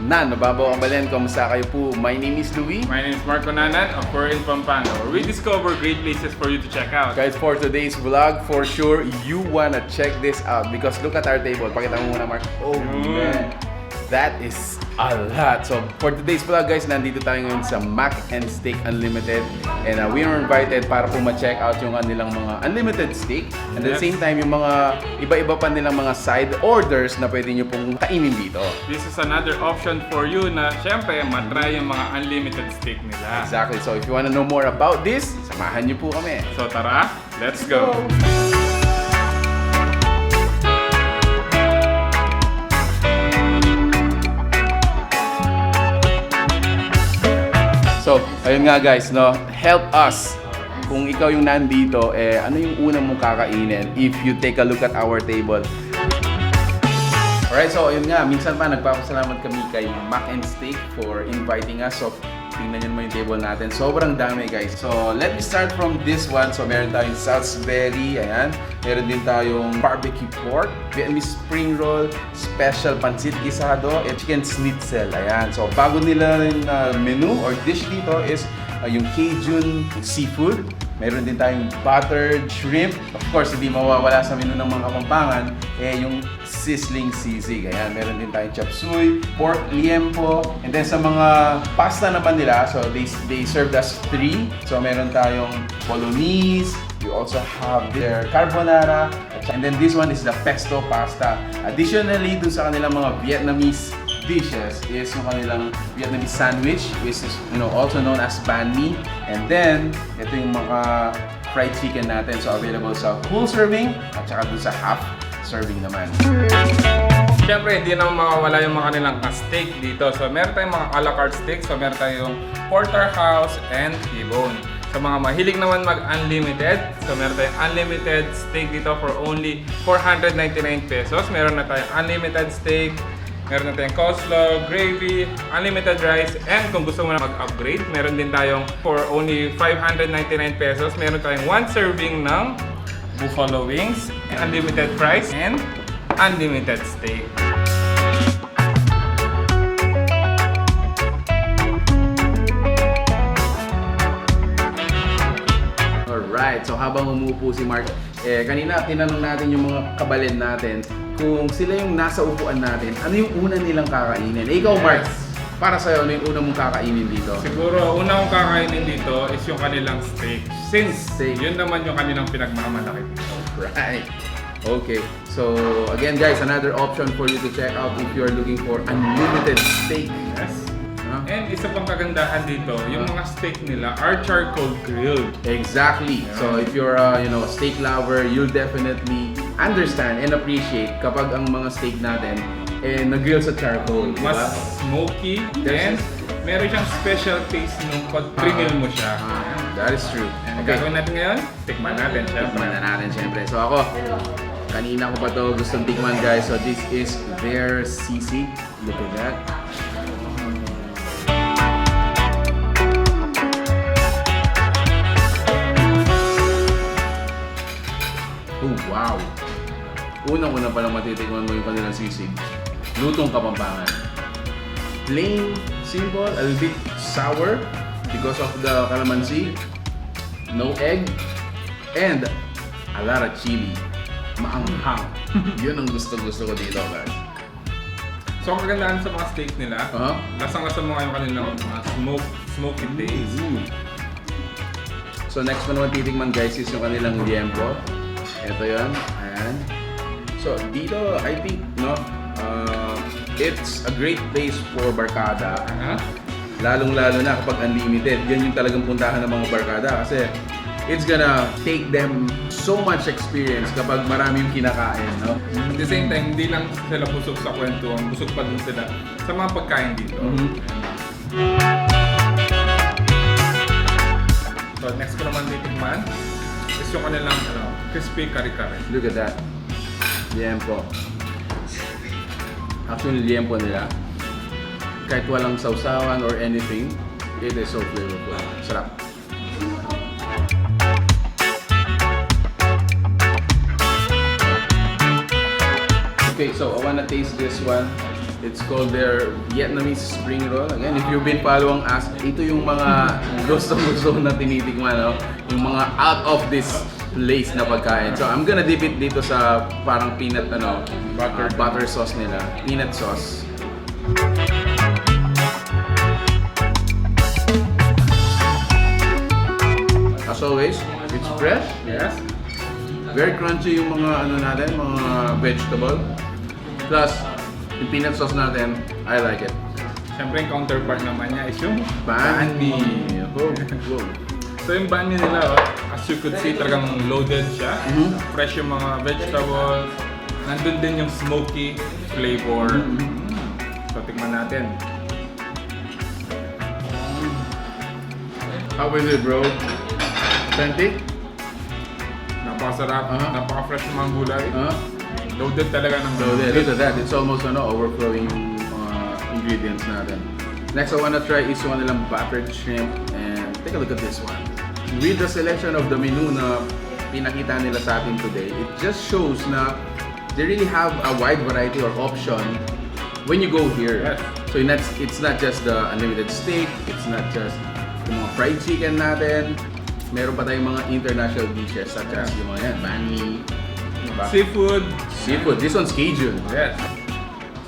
Nan, nababaw ang balen. Kamusta kayo po? My name is Louie. My name is Marco Nanan, of we're in Pampanga, where we discover great places for you to check out. Guys, for today's vlog, for sure, you wanna check this out because look at our table. Pakita mo muna, Mark. Oh, man. That is a lot. So, for today's vlog, guys, nandito tayo ngayon sa Mac and Steak Unlimited. And we are invited para po ma-check out yung kanilang mga unlimited steak. And at the same time, yung mga iba-iba pa nilang mga side orders na pwede nyo pong kainin dito. This is another option for you na, syempre, matry yung mga unlimited steak nila. Exactly. So, if you wanna know more about this, samahan nyo po kami. So, tara, let's go! So, ayun nga guys, no, help us. Kung ikaw yung nandito, ano yung unang mong kakainin if you take a look at our table. Alright, so ayun nga, minsan pa nagpapasalamat kami kay Mac and Steak for inviting us. So, tingnan nyo naman yung table natin. Sobrang dami guys. So, let me start from this one. So, meron tayong Salisbury, ayan. Meron din tayong barbecue pork, Vietnamese spring roll, special pancit guisado, at chicken schnitzel, ayan. So, bago nila yung menu or dish dito is yung Cajun seafood. Meron din tayong buttered shrimp. Of course, hindi mawawala sa menu ng mga Kapampangan, yung sizzling sisig. Ayan, meron din tayong chop suey, pork liempo, and then sa mga pasta naman nila, so they served us 3. So meron tayong bolognese, you also have their carbonara, and then this one is the pesto pasta. Additionally, dun sa kanilang mga Vietnamese dishes is yung kanilang Vietnamese sandwich, which is also known as banh mi. And then, ito yung mga fried chicken natin. So, available sa full serving at saka dun sa half serving naman. Siyempre, hindi naman makawala yung mga kanilang steak dito. So, meron tayong mga a la carte steak. So, meron tayong porterhouse and T-bone. Sa mga mahilig naman mag-unlimited, so meron tayong unlimited steak dito for only 499 pesos. Meron na tayong unlimited steak, meron na tayong coleslaw, gravy, unlimited rice, and kung gusto mo na mag-upgrade, meron din tayong for only 599 pesos, meron tayong 1 serving ng buffalo wings, unlimited fries, and unlimited steak. Alright, so habang umuupo si Mark, kanina tinanong natin yung mga kabalin natin kung sila yung nasa upuan natin, ano yung una nilang kakainin? Ikaw, Mark, para sa'yo, ano yung una mong kakainin dito? Siguro, una kong kakainin dito is yung kanilang steak. Since yun naman yung kanilang pinagmamalaki dito. Right. Okay. So, again guys, another option for you to check out if you're looking for unlimited steak. Yes. And isa pang kagandahan dito, yung mga steak nila are charcoal grilled. Exactly. Yeah. So if you're a steak lover, you'll definitely understand and appreciate kapag ang mga steak natin nag-grill sa charcoal. Mas smoky and meron siyang special taste nung pag pre-grill mo siya. That is true. And gagawin natin ngayon, tikman natin siya. Tikman na natin syempre. So ako, kanina ko pa to gustong tikman guys. So this is their sisig. Look at that. Oh, wow! Unang-una pa lang matitikman mo yung kanilang sisig. Lutong Kapampangan. Plain, simple, a little bit sour because of the calamansi. No egg. And a lot of chili. Maanghang. Yun ang gusto-gusto ko dito, guys. So, ang kagandahan sa mga steak nila, lasang-lasa mo yung kanilang mga smoky taste. So, next mo naman titikman guys is yung kanilang liempo. Ito yun. Ayan. So, dito, I think, it's a great place for barkada. Lalong-lalo na kapag unlimited. Yan yung talagang puntahan ng mga barkada kasi it's gonna take them so much experience kapag marami yung kinakain, no? At the same time, hindi lang sila busog sa kwentuhan, busog pa din sila sa mga pagkain dito. So, next ko naman titikman is yung kanilang crispy kare-kare. Look at that. Liempo. Actually, liempo nila, kahit walang sausawan or anything, it is so flavorful. Sarap. Okay, so I wanna taste this one. It's called their Vietnamese spring roll. Again, if you've been following us, ito yung mga gusto na tinitikman, no? Yung mga out of this place na pagkain. So I'm gonna dip it dito sa parang peanut butter sauce nila, peanut sauce. As always, it's fresh. Yes. Very crunchy yung mga mga vegetable. Plus, yung peanut sauce natin, I like it. Siyempre yung counterpart naman niya is yung Banh mi. Oh, wow. So yung banh mi nila, as you could see, talagang loaded siya. Fresh yung mga vegetables. Nandun din yung smoky flavor. So tikman natin. How is it, bro? Authentic? Napakasarap, napaka-fresh yung mga gulay. Loaded talaga ng Loaded. Look at that. It's almost overflowing yung ingredients natin. Next I wanna try is one nilang buttered shrimp, and take a look at this one. With the selection of the menu na pinakita nila sa atin today, it just shows na they really have a wide variety or option when you go here. Yes. So it's not just the unlimited steak, it's not just yung mga fried chicken natin. Meron pa tayong mga international dishes such as yung mga yan, banh mi, diba? Seafood. This one's Cajun. Yes.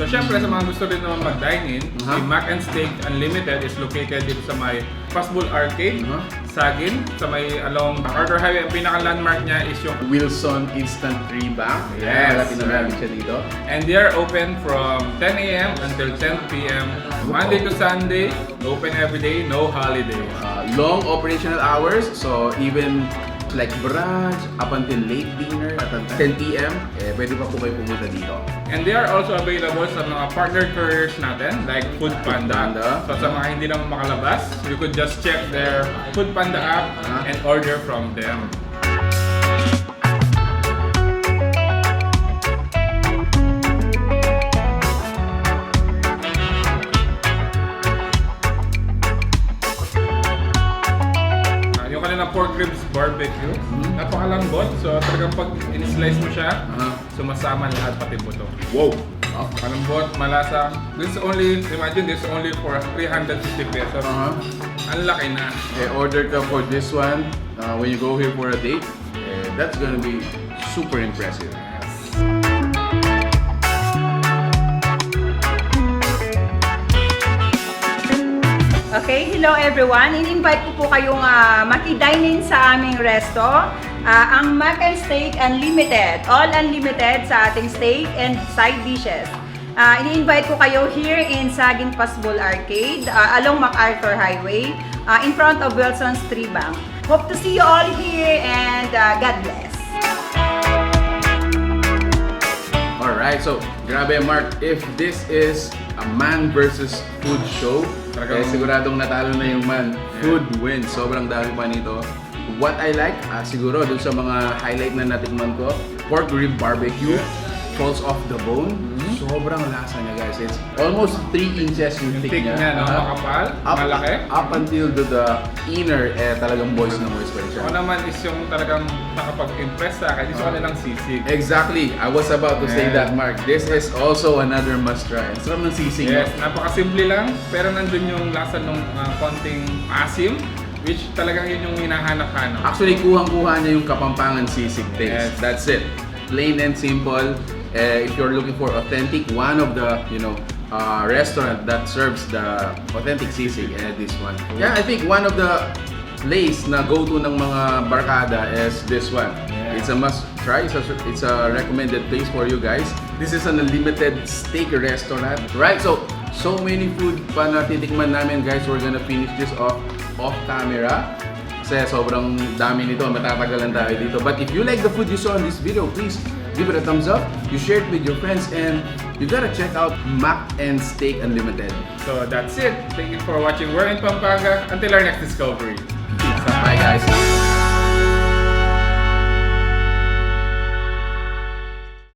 So syempre sa mga gusto rin naman mag-dine-in, si Mac and Steak Unlimited is located dito sa may Pasbul Arcade, Saguin, sa may along MacArthur Highway. Ang pinaka-landmark niya is yung Wilson Instant 3 Bank. Yes. Natin siya dito. And they are open from 10 a.m. until 10 p.m. Monday to Sunday, open every day, no holiday. Long operational hours, so even like brunch up until late dinner at 10 p.m. Pwede pa po kayo pumunta dito. And they are also available sa mga partner couriers natin like Foodpanda. So sa mga hindi naman makalabas, you could just check their Foodpanda app and order from them. Pork ribs barbecue. Napakalambot. So talagang pag in-slice mo siya, sumasama lahat pati buto. Wow! Malambot, malasa. Imagine this only for 350 pesos. Ang laki na. Order ka for this one when you go here for a date. That's gonna be super impressive. Okay, hello everyone. In-invite ko po kayong maki-dine-in sa aming resto. Ang Mac and Steak Unlimited. All unlimited sa ating steak and side dishes. In-invite ko kayo here in Saguin Pasbul Arcade along MacArthur Highway in front of Wilson's Tree Bank. Hope to see you all here and God bless. Alright, so grabe Mark, if this is a man versus food show, siguradong natalo na yung man. Food wins. Sobrang dami pa nito. What I like, siguro dun sa mga highlight na natikman ko, pork rib barbecue, falls off the bone. Sobrang lasa niya guys. It's almost 3 inches yung thick niya. No? Makapal, malaki. Up until the inner, talagang moist na moist pa rin siya. Ako naman is yung talagang nakapag-impress sa akin, is yung kanilang sisig. Exactly. I was about to say that, Mark. This is also another must try. Ang sarap ng sisig. Yes, napakasimple lang, pero nandun yung lasa ng konting asim, which talagang yun yung hinahanap-hanap. Actually, kuhang-kuha niya yung Kapampangan sisig taste. Yes. That's it. Plain and simple. If you're looking for authentic, one of the restaurant that serves the authentic sisig, this one. Yeah, I think one of the place na go-to ng mga barkada is this one. Yeah. It's a must try. It's a recommended place for you guys. This is an unlimited steak restaurant. Right, so many food pa na titikman namin guys. We're gonna finish this off camera. Kasi sobrang dami nito, matatagalan tayo dito. But if you like the food you saw in this video, please give it a thumbs up. You share it with your friends, and you gotta check out Mac and Steak Unlimited. So that's it. Thank you for watching. We're in Pampanga. Until our next discovery. Bye guys.